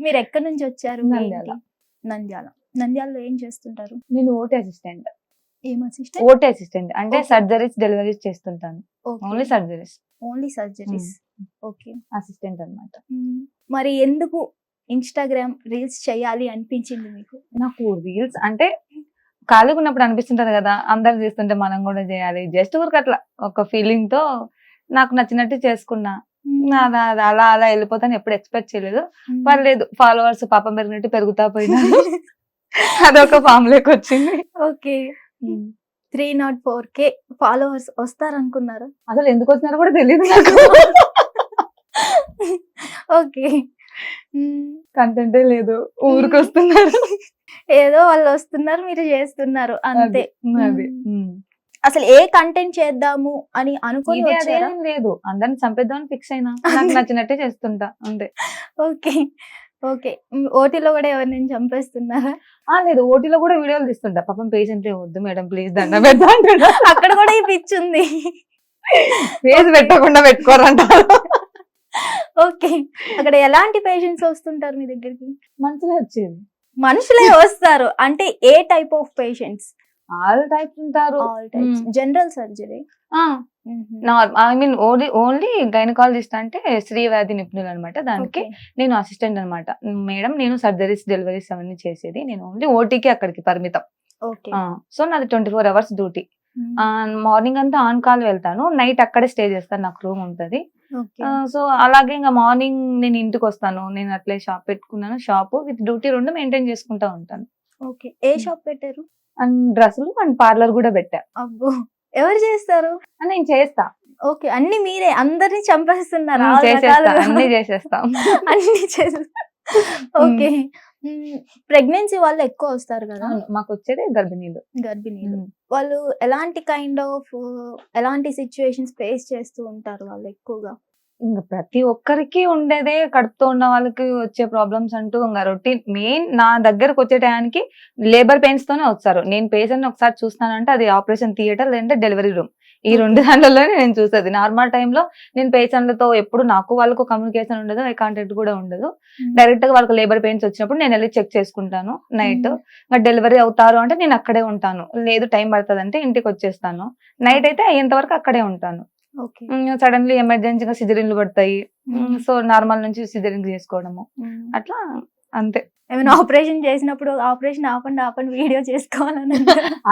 మీరు ఎక్కడి నుంచి వచ్చారు? నంద్యాల. ఏంటి? నంద్యాల. నంద్యాలలో ఏం చేస్తుంటారు? నేను ఓటీ అసిస్టెంట్. ఏం అసిస్టెంట్? ఓటీ అసిస్టెంట్ అంటే Okay. సర్జరీస్ డెలివరీస్ చేస్తుంటాను. Only surgeries. Only surgeries. Okay. Assistant అన్నమాట. మరి ఎందుకు ఇన్‌స్టాగ్రామ్ రీల్స్ చేయాలి అనిపించింది మీకు? నాకు రీల్స్ అంటే ఖాళీగా ఉన్నప్పుడు అనిపిస్తుంటది కదా, అందరు చేస్తుంటే మనం కూడా చేయాలి. జస్ట్ ఊరికి అట్లా ఒక ఫీలింగ్ తో నాకు నచ్చినట్టు చేసుకున్నా. అది అది అలా అలా వెళ్ళిపోతాను, ఎప్పుడు ఎక్స్పెక్ట్ చేయలేదు. పర్లేదు, ఫాలోవర్స్ పాపం పెరిగినట్టు పెరుగుతా పోయినారు. అదొక ఫామ్ లోకి వచ్చింది. ఓకే. 304K ఫాలోవర్స్ వస్తారనుకున్నారా? అసలు ఎందుకు వచ్చినారో కూడా తెలియదు నాకు. ఓకే. కంటెంటే లేదు, ఊరికి వస్తున్నారు. ఏదో వాళ్ళు వస్తున్నారు, మీరు చేస్తున్నారు అంతే. అది అసలు ఏ కంటెంట్ చేద్దాము అని అనుకుని ఇది వచ్చారా? అదేం లేదు, అందరిని చంపేద్దామని ఫిక్స్ అయినా. నాకు నచ్చినట్టే చేస్తుంటా అంతే. ఓకే. ఓకే. ఓటీలో కూడా ఎవరినైనా చంపేస్తున్నారా? లేదు, ఓటీలో కూడా వీడియోలు తీస్తుంటా. పాపం పేషెంట్లే, వద్దు మేడం ప్లీజ్ దండ పెడతా అంటుంటా. అక్కడ కూడా ఈ పిచ్చి ఉంది. ఫేస్ పెట్టకుండా పెట్టుకోరంటారు. ఓకే. అక్కడ ఎలాంటి పేషెంట్స్ వస్తుంటారు మీ దగ్గరికి? మంచిగా వచ్చేది. మనుషులే వస్తారు అంటే ఏ type of patients? All types ఉంటారు. All types. General surgery. I mean only gynaecologist అంటే స్త్రీ వ్యాధి నిపుణులు అనమాట. దానికి నేను అసిస్టెంట్ అనమాట. మేడం నేను సర్జరీస్ డెలివరీస్ అవన్నీ చేసేది. నేను ఓన్లీ ఓటీకి అక్కడికి పరిమితం. ఓకే. సో నాది 24 hours డ్యూటీ. మార్నింగ్ అంతా ఆన్ కాల్ వెళ్తాను, నైట్ అక్కడే స్టే చేస్తాను, నాకు రూమ్ ఉంటది. సో అలాగే ఇంకా మార్నింగ్ నేను ఇంటికి వస్తాను. నేను అట్లే షాప్ పెట్టుకున్నాను, షాప్ విత్ డ్యూటీ రెండు మెయింటైన్ చేసుకుంటా ఉంటాను. ఓకే. ఏ షాప్ పెట్టారు? అండ్ డ్రెస్సులు అండ్ పార్లర్ కూడా పెట్టా. అబ్బో, ఎవరు చేస్తారు? నేను చేస్తా. ఓకే. అన్ని మీరే అందరిని చంపేస్తున్నారు? చేసేస్తా, అన్ని చేసేస్తా. అన్ని చేసేస్తా. ఓకే. ప్రెగ్నెన్సీ వాళ్ళు ఎక్కువ వస్తారు కదా? మాకు వచ్చేది గర్భిణీలు. వాళ్ళు ఎలాంటి సిచ్యువేషన్స్ ఫేస్ చేస్తూ ఉంటారు వాళ్ళు ఎక్కువగా? ఇంకా ప్రతి ఒక్కరికి ఉండేదే, కడుపుతో ఉన్న వాళ్ళకి వచ్చే ప్రాబ్లమ్స్ అంటూ ఇంకా రొటీన్. మెయిన్ నా దగ్గరకు వచ్చే టయానికి లేబర్ పెయిన్స్ తోనే వస్తారు. నేను పేషెంట్ ఒకసారి చూస్తానంటే అది ఆపరేషన్ థియేటర్ లేదంటే డెలివరీ రూమ్, ఈ రెండు దాంట్లోనే నేను చూసేది. నార్మల్ టైంలో నేను పేషెంట్లతో ఎప్పుడు నాకు వాళ్ళకు కమ్యూనికేషన్ ఉండదు, ఐ కాంటాక్ట్ కూడా ఉండదు. డైరెక్ట్ గా వాళ్ళకి లేబర్ పెయిన్స్ వచ్చినప్పుడు నేను వెళ్ళి చెక్ చేసుకుంటాను నైట్. డెలివరీ అవుతారు అంటే నేను అక్కడే ఉంటాను, లేదు టైం పడుతుంది అంటే ఇంటికి వచ్చేస్తాను. నైట్ అయితే అయ్యేంత వరకు అక్కడే ఉంటాను. సడన్లీ ఎమర్జెన్సీగా సిజరీన్లు పడతాయి, సో నార్మల్ నుంచి సిజరీన్ చేసుకోవడము అట్లా అంతే. ఏమైనా ఆపరేషన్ చేసినప్పుడు ఆపరేషన్ ఆపండి వీడియో చేసుకోవాలని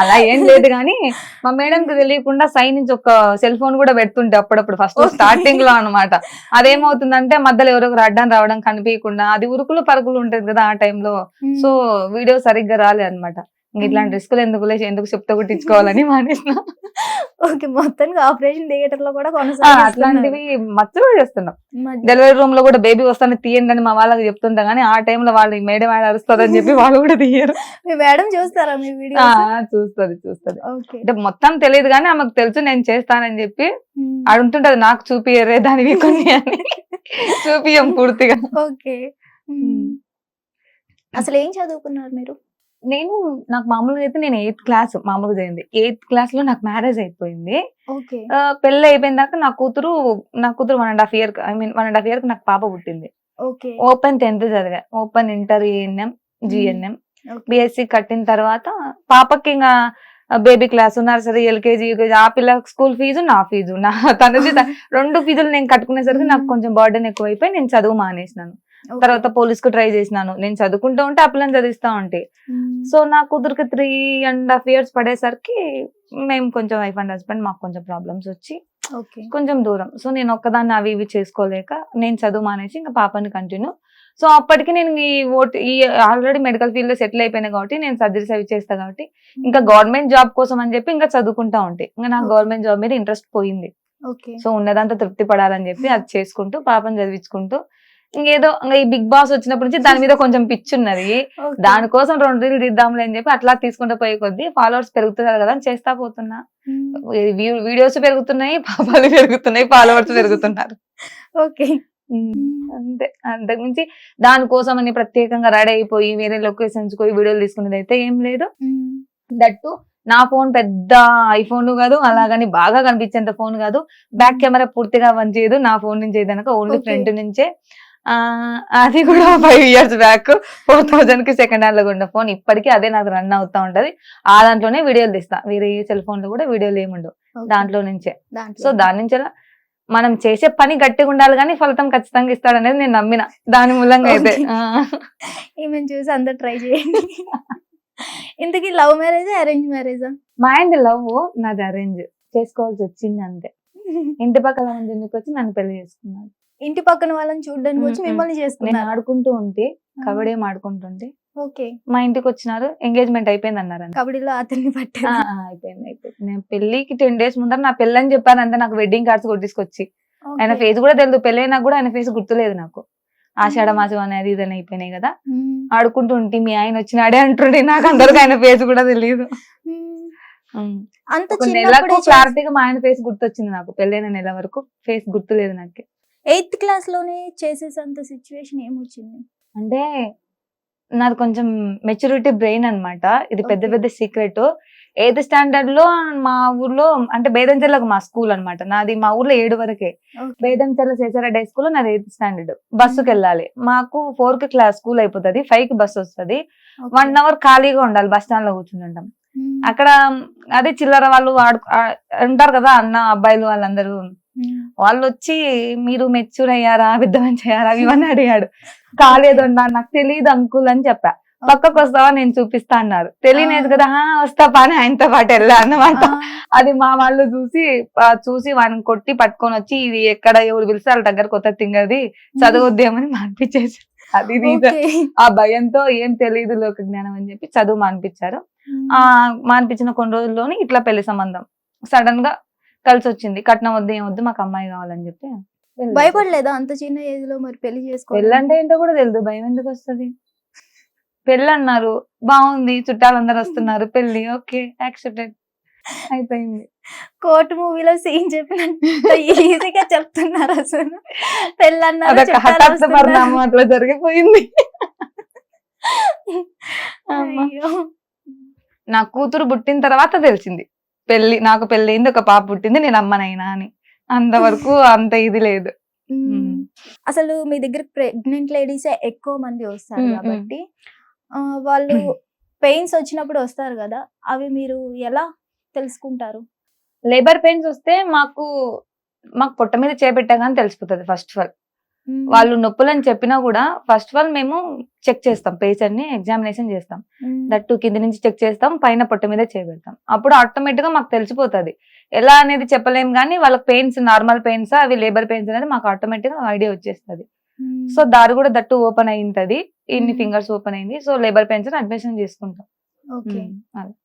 అలా ఏం లేదు, కానీ మా మేడం కి తెలియకుండా సైడ్ నుంచి ఒక సెల్ ఫోన్ కూడా పెడుతుంటే అప్పుడప్పుడు, ఫస్ట్ స్టార్టింగ్ లో అనమాట. అదేమవుతుందంటే మధ్యలో ఎవరొకరు అడ్డం రావడం కనిపించకుండా, అది ఉరుకులు పరుగులు ఉంటది కదా ఆ టైంలో, సో వీడియో సరిగ్గా రాలే అనమాట. ఇట్లాంటి రిస్కులు ఎందుకు చెప్తే కుట్టించుకోవాలని మానేసిన. ఓకే. మొత్తానికి ఆపరేషన్ థియేటర్ లో కూడా అట్లాంటివి మచ్చలు చేస్తున్నాం. డెలివరీ రూమ్ లో కూడా బేబీ వస్తాను తీయండి అని మా వాళ్ళకి చెప్తుంటా, కానీ ఆ టైంలో వాళ్ళు మేడం అరుస్తుందని చెప్పి వాళ్ళు కూడా తీయరు. మీ మేడం చూస్తారా మీ వీడియో? చూస్తుంది. అంటే మొత్తం తెలియదు కానీ ఆమెకు తెలుసు నేను చేస్తానని చెప్పి అడుగుతుంటది, నాకు చూపియరే దానివి కొన్ని అని. చూపియం పూర్తిగా. ఓకే. అసలు ఏం చదువుకున్నారు మీరు? నాకు మామూలుగా అయితే నేను 8th క్లాస్ మామూలుగా జరిగింది. 8th క్లాస్ లో నాకు మ్యారేజ్ అయిపోయింది. పెళ్లి అయిపోయిన దాకా నా కూతురు 1.5 year, ఐ మీన్ 1.5 year నాకు పాప పుట్టింది. ఓపెన్ 10th చదివా, open inter ANM GNM BSc కట్టిన తర్వాత పాపకి ఇంకా baby class, nursery, LKG, UKG, ఆ పిల్ల స్కూల్ ఫీజు, నా ఫీజు, తనది రెండు ఫీజులు నేను కట్టుకునేసరికి నాకు కొంచెం బర్డెన్ ఎక్కువైపోయి నేను చదువు మానేసినాను. తర్వాత పోలీస్ కు ట్రై చేసినాను. నేను చదువుకుంటూ ఉంటే ఆ పిల్లని చదివిస్తా ఉంటే, సో నా కూతురికి 3.5 years పడేసరికి మేము కొంచెం వైఫ్ అండ్ హస్బెండ్ మాకు కొంచెం ప్రాబ్లమ్స్ వచ్చి కొంచెం దూరం. సో నేను ఒక్కదాన్ని అవి ఇవి చేసుకోలేక నేను చదువు మానేసి ఇంకా పాపని కంటిన్యూ. సో అప్పటికి నేను ఈ ఆల్రెడీ మెడికల్ ఫీల్డ్ లో సెటిల్ అయిపోయినా కాబట్టి నేను సర్జరీస్ అవి చేస్తా కాబట్టి ఇంకా గవర్నమెంట్ జాబ్ కోసం అని చెప్పి ఇంకా చదువుకుంటా ఉంటే ఇంకా నాకు గవర్నమెంట్ జాబ్ మీద ఇంట్రెస్ట్ పోయింది. సో ఉన్నదంతా తృప్తి పడాలని చెప్పి అది చేసుకుంటూ పాపని చదివించుకుంటూ ఇంకేదో ఈ బిగ్ బాస్ వచ్చినప్పటి నుంచి దాని మీద కొంచెం పిచ్చి ఉన్నది. దానికోసం 2 రీల్ తీద్దాంలే అని చెప్పి అట్లా తీసుకుంటూ పోయే కొద్దీ ఫాలోవర్స్ పెరుగుతున్నారు కదా అని చేస్తా పోతున్నా. వీడియోస్ పెరుగుతున్నాయి, పాపాలు పెరుగుతున్నాయి, ఫాలోవర్స్ పెరుగుతున్నారు. ఓకే. అంతే. అంతకుమించి దానికోసం అని ప్రత్యేకంగా రెడీ అయిపోయి వేరే లొకేషన్స్ పోయి వీడియోలు తీసుకునేది అయితే ఏం లేదు. దట్టు నా ఫోన్ పెద్ద ఐఫోన్ కాదు, అలాగని బాగా కనిపించేంత ఫోన్ కాదు. బ్యాక్ కెమెరా పూర్తిగా పనిచేయదు నా ఫోన్ నుంచి ఏదనక, ఓన్లీ ఫ్రంట్ నుంచే. అది కూడా 5 years బ్యాక్ 4000 కి సెకండ్ హ్యాండ్ లో కొన్న ఫోన్. ఇప్పటికీ అదే నాకు రన్ అవుతా ఉంటది. ఆ దాంట్లోనే వీడియోలు తీస్తా. వేరే సెల్ ఫోన్ లో కూడా వీడియోలు ఏముండవు, దాంట్లో నుంచే. సో దాని నుంచి మనం చేసే పని గట్టిగా ఉండాలి కానీ ఫలితం ఖచ్చితంగా ఇస్తాడు అనేది నేను నమ్మిన దాని మూలంగా అయితే. ఈమెను చూసి అందరు ట్రై చేయండి. ఇంతకీ లవ్ మ్యారేజా అరేంజ్ మ్యారేజా? మా ఆయనది లవ్, నాది అరేంజ్. చేసుకోవాల్సి వచ్చింది అంతే. ఇంటి పక్కల ఎందుకు వచ్చి నన్ను పెళ్లి చేసుకున్నాడు. ఇంటి పక్కన వాళ్ళని చూడడానికి వచ్చి మిమ్మల్ని నేను చేసుకున్నారు. ఆడుకుంటూ ఉంటే, కబడ్డీ ఆడుకుంటుంటే ఓకే, మా ఇంటికి వచ్చినారు. ఎంగేజ్మెంట్ అయిపోయింది అన్నారు. కబడ్డీలో అతన్ని పట్టారు. అయిపోయింది. నేను పెళ్లికి 10 days ముందర నా పెళ్ళి అని చెప్పాను అంతే. నాకు వెడ్డింగ్ కార్డ్స్ కూడా తీసుకొచ్చి, ఆయన ఫేస్ కూడా తెలియదు. పెళ్ళైనా కూడా ఆయన ఫేస్ గుర్తులేదు నాకు. ఆషాఢ మాసం అనేది ఇదని అయిపోయినాయి కదా. ఆడుకుంటూ ఉంటే మీ ఆయన వచ్చినాడే అంటుండే, నాకు అందరికి ఆయన ఫేస్ కూడా తెలియదు. అంత నెలకు క్లారిటీగా మా ఆయన ఫేస్ గుర్తొచ్చింది నాకు. పెళ్ళైన నెల వరకు ఫేస్ గుర్తులేదు నాకు. 8th class లోనే చేసేసంత సిచ్యువేషన్ ఏమొచ్చింది అంటే, నాది కొంచెం మెచ్యూరిటీ బ్రెయిన్ అన్నమాట. ఇది పెద్ద పెద్ద సీక్రెట్. 8th standard లో మా ఊర్లో, అంటే బేదంచెర్లకు మా స్కూల్ అన్నమాట. నాది మా ఊర్లో 7 వరకే. బేదంచెర్ల శేషారెడ్డి హై స్కూల్, నాది 8th standard. బస్సుకి వెళ్ళాలి. మాకు 4కి క్లాస్ స్కూల్ అయిపోతుంది, 5కి బస్సు వస్తుంది. 1 hour ఖాళీగా ఉండాలి, బస్ స్టాండ్ లో కూర్చుంటాం. అక్కడ అదే చిల్లర వాళ్ళు ఉంటారు కదా, అన్న అబ్బాయిలు వాళ్ళందరూ. వాళ్ళు వచ్చి మీరు మెచ్యూర్ అయ్యారా, విద్యమని చేయారా ఇవన్నీ అడిగాడు. కాలేదు అన్నా, నాకు తెలియదు అంకుల్ అని చెప్పా. పక్కకు వస్తావా నేను చూపిస్తా అన్నారు. తెలియలేదు కదా, వస్తా పాని ఆయనతో పాటు వెళ్ళా అన్నమాట. అది మా వాళ్ళు చూసి వాడిని కొట్టి పట్టుకొని వచ్చి, ఇది ఎక్కడ ఎవరు పిలిస్తే వాళ్ళ దగ్గర కొత్త తింగది చదవద్దేమని మానిపించేసి, అది రీజన్. ఆ భయంతో ఏం తెలియదు లోక జ్ఞానం అని చెప్పి చదువు మానిపించారు. మానిపించిన కొన్ని రోజుల్లోనే ఇట్లా పెళ్లి సంబంధం సడన్ గా కలిసి వచ్చింది. కట్నం వద్దు ఏం వద్దు, మాకు అమ్మాయి కావాలని చెప్పి. భయపడలేదా అంత చిన్న ఏజ్ లో మరి పెళ్లి చేసుకోవాలి? పెళ్ళి అంటే ఏంటో కూడా తెలియదు, భయం ఎందుకు వస్తుంది? పెళ్ళి అన్నారు, బాగుంది, చుట్టాలందరూ వస్తున్నారు, పెళ్లి ఓకే యాక్సెప్టెడ్ అయిపోయింది. కోర్టు మూవీలో సీన్ చెప్పినట్టు ఈజీగా చెప్తున్నారు అసలు. పెళ్ళి అన్నారు, పరిణామం అట్లా జరిగిపోయింది. నా కూతురు పుట్టిన తర్వాత తెలిసింది నాకు పెళ్లి అయింది, ఒక పాప పుట్టింది, నేను అమ్మనైనా అని. అంతవరకు అంత ఇది లేదు. అసలు మీ దగ్గర ప్రెగ్నెంట్ లేడీసే ఎక్కువ మంది వస్తారు కాబట్టి వాళ్ళు పెయిన్స్ వచ్చినప్పుడు వస్తారు కదా, అవి మీరు ఎలా తెలుసుకుంటారు? లేబర్ పెయిన్స్ వస్తే మాకు పొట్ట మీద చేపెట్టగానే తెలిసిపోతుంది. ఫస్ట్ ఆఫ్ ఆల్ వాళ్ళు నొప్పులని చెప్పినా కూడా ఫస్ట్ ఆఫ్ ఆల్ మేము చెక్ చేస్తాం, పేషెంట్ ని ఎగ్జామినేషన్ చేస్తాం. దట్టు కింది నుంచి చెక్ చేస్తాం, పైన పొట్ట మీద చేపెడతాం. అప్పుడు ఆటోమేటిక్ గా మాకు తెలిసిపోతుంది. ఎలా అనేది చెప్పలేము కానీ వాళ్ళకి పెయిన్స్ నార్మల్ పెయిన్స్, అవి లేబర్ పెయిన్స్ అనేది మాకు ఆటోమేటిక్ గా ఐడియా వచ్చేస్తుంది. సో దారి కూడా దట్టు ఓపెన్ అయింటది, ఇన్ని ఫింగర్స్ ఓపెన్ అయింది. సో లేబర్ పెయిన్స్ అడ్మిషన్ చేసుకుంటాం.